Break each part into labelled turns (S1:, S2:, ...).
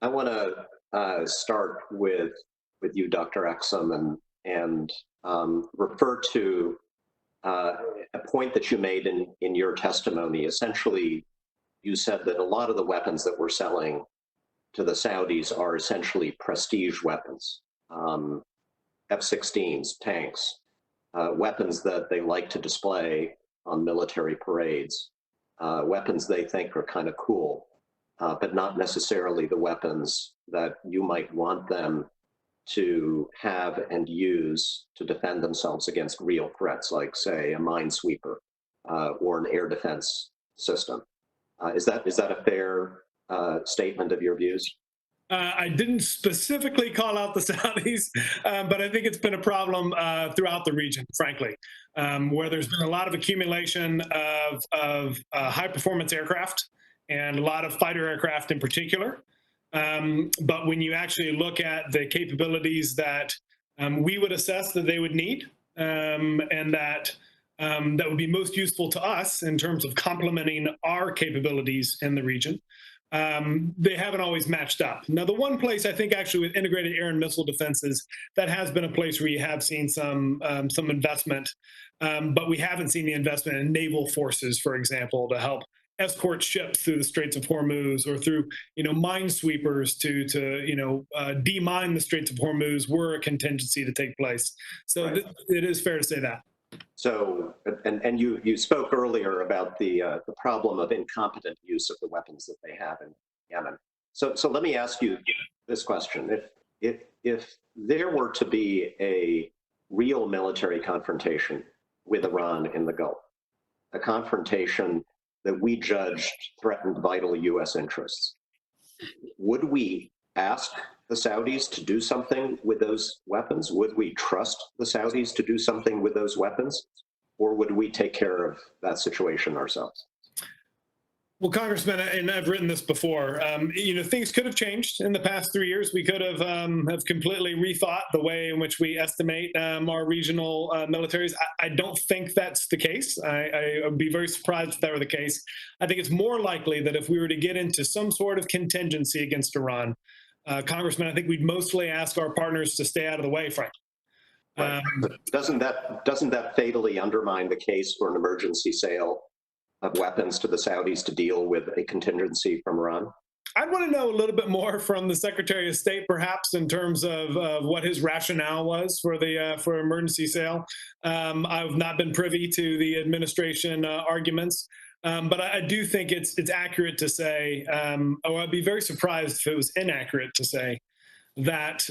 S1: I want to start with you, Dr. Exum, and refer to uh, a point that you made in your testimony. Essentially, you said that a lot of the weapons that we're selling to the Saudis are essentially prestige weapons, F-16s, tanks, weapons that they like to display on military parades, weapons they think are kind of cool, but not necessarily the weapons that you might want them to have and use to defend themselves against real threats, like, say, a minesweeper or an air defense system. Is that a fair statement of your views?
S2: I didn't specifically call out the Saudis, but I think it's been a problem throughout the region, frankly, where there's been a lot of accumulation of high performance aircraft and a lot of fighter aircraft in particular. But when you actually look at the capabilities that we would assess that they would need, and that would be most useful to us in terms of complementing our capabilities in the region, they haven't always matched up. Now, the one place I think actually with integrated air and missile defenses, that has been a place where you have seen some investment, but we haven't seen the investment in naval forces, for example, to help escort ships through the Straits of Hormuz, or through minesweepers to demine the Straits of Hormuz were a contingency to take place. So
S1: Right.
S2: it is fair to say that.
S1: So, and you spoke earlier about the problem of incompetent use of the weapons that they have in Yemen. So let me ask you this question: if there were to be a real military confrontation with Iran in the Gulf, a confrontation that we judged threatened vital U.S. interests, would we ask the Saudis to do something with those weapons? Would we trust the Saudis to do something with those weapons? Or would we take care of that situation ourselves?
S2: Well, Congressman, and I've written this before, things could have changed in the past 3 years. We could have completely rethought the way in which we estimate our regional militaries. I don't think that's the case. I would be very surprised if that were the case. I think it's more likely that if we were to get into some sort of contingency against Iran, Congressman, I think we'd mostly ask our partners to stay out of the way, frankly.
S1: Right. Doesn't that fatally undermine the case for an emergency sale of weapons to the Saudis to deal with a contingency from Iran?
S2: I'd want to know a little bit more from the Secretary of State, perhaps, in terms of what his rationale was for emergency sale. I've not been privy to the administration arguments, but I do think it's accurate to say, or I'd be very surprised if it was inaccurate to say that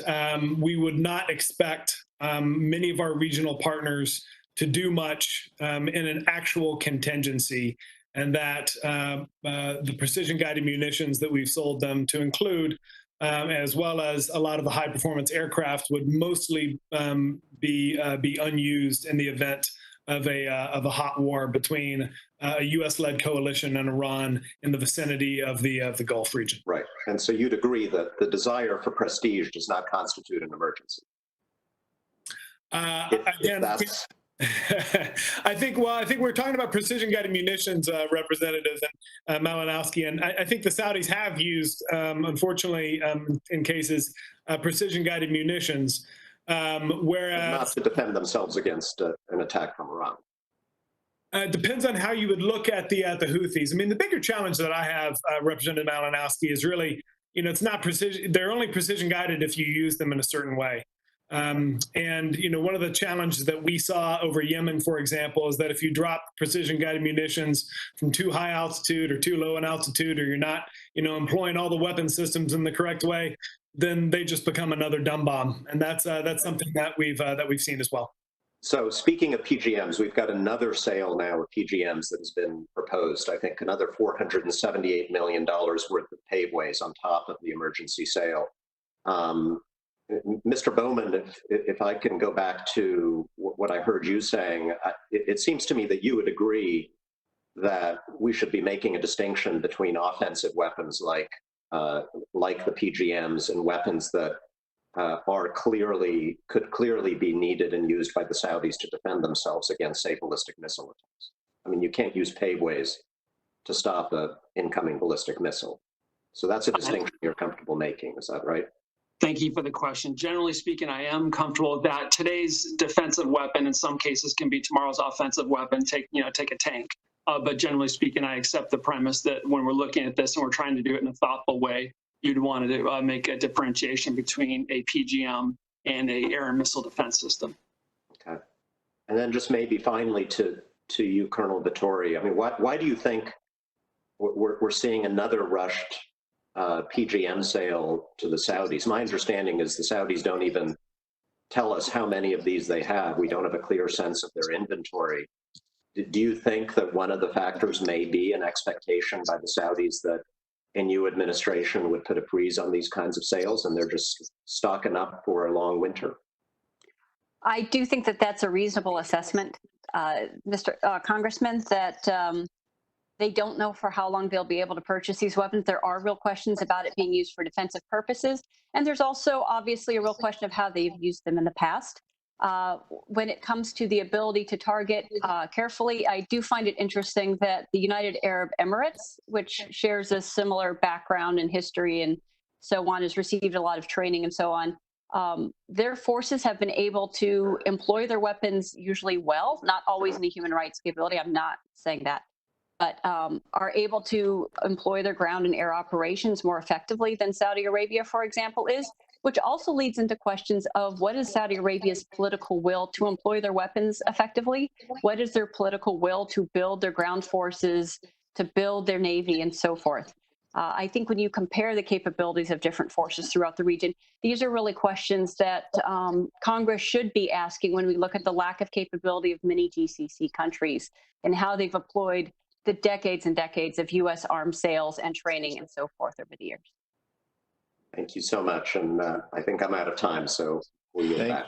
S2: we would not expect many of our regional partners to do much in an actual contingency, and that the precision-guided munitions that we've sold them to include, as well as a lot of the high-performance aircraft, would mostly be unused in the event of a hot war between a U.S.-led coalition and Iran in the vicinity of the Gulf region.
S1: Right. And so you'd agree that the desire for prestige does not constitute an emergency.
S2: Again, I think we're talking about precision-guided munitions, Representative and Malinowski, and I think the Saudis have used, unfortunately, in cases, precision-guided munitions, whereas
S1: not to defend themselves against an attack from Iran.
S2: Depends on how you would look at the Houthis. I mean, the bigger challenge that I have, Representative Malinowski, is really, it's not precision. They're only precision-guided if you use them in a certain way. And one of the challenges that we saw over Yemen, for example, is that if you drop precision-guided munitions from too high altitude or too low in altitude, or you're not, employing all the weapon systems in the correct way, then they just become another dumb bomb, and that's something that we've seen as well.
S1: So speaking of PGMs, we've got another sale now of PGMs that has been proposed. I think another $478 million worth of paveways on top of the emergency sale. Mr. Bowman, if I can go back to what I heard you saying, it seems to me that you would agree that we should be making a distinction between offensive weapons like the PGMs and weapons that could clearly be needed and used by the Saudis to defend themselves against, say, ballistic missile attacks. I mean, you can't use paveways to stop an incoming ballistic missile. So that's a distinction you're comfortable making, is that right?
S3: Thank you for the question. Generally speaking, I am comfortable with that. Today's defensive weapon in some cases can be tomorrow's offensive weapon, take a tank. But generally speaking, I accept the premise that when we're looking at this and we're trying to do it in a thoughtful way, you'd want to make a differentiation between a PGM and a air and missile defense system.
S1: Okay. And then just maybe finally to you, Colonel Vittori, I mean, why do you think we're seeing another rushed PGM sale to the Saudis? My understanding is the Saudis don't even tell us how many of these they have. We don't have a clear sense of their inventory. Do you think that one of the factors may be an expectation by the Saudis that a new administration would put a freeze on these kinds of sales and they're just stocking up for a long winter?
S4: I do think that that's a reasonable assessment, Mr. Congressman, that they don't know for how long they'll be able to purchase these weapons. There are real questions about it being used for defensive purposes. And there's also obviously a real question of how they've used them in the past. When it comes to the ability to target carefully, I do find it interesting that the United Arab Emirates, which shares a similar background and history and so on, has received a lot of training and so on. Their forces have been able to employ their weapons usually well, not always in a human rights capability. I'm not saying that, but are able to employ their ground and air operations more effectively than Saudi Arabia, for example, is, which also leads into questions of what is Saudi Arabia's political will to employ their weapons effectively? What is their political will to build their ground forces, to build their navy, and so forth? I think when you compare the capabilities of different forces throughout the region, these are really questions that Congress should be asking when we look at the lack of capability of many GCC countries and how they've employed the decades and decades of U.S. arms sales and training and so forth over the years.
S1: Thank you so much. And I think I'm out of time, so we'll yield back.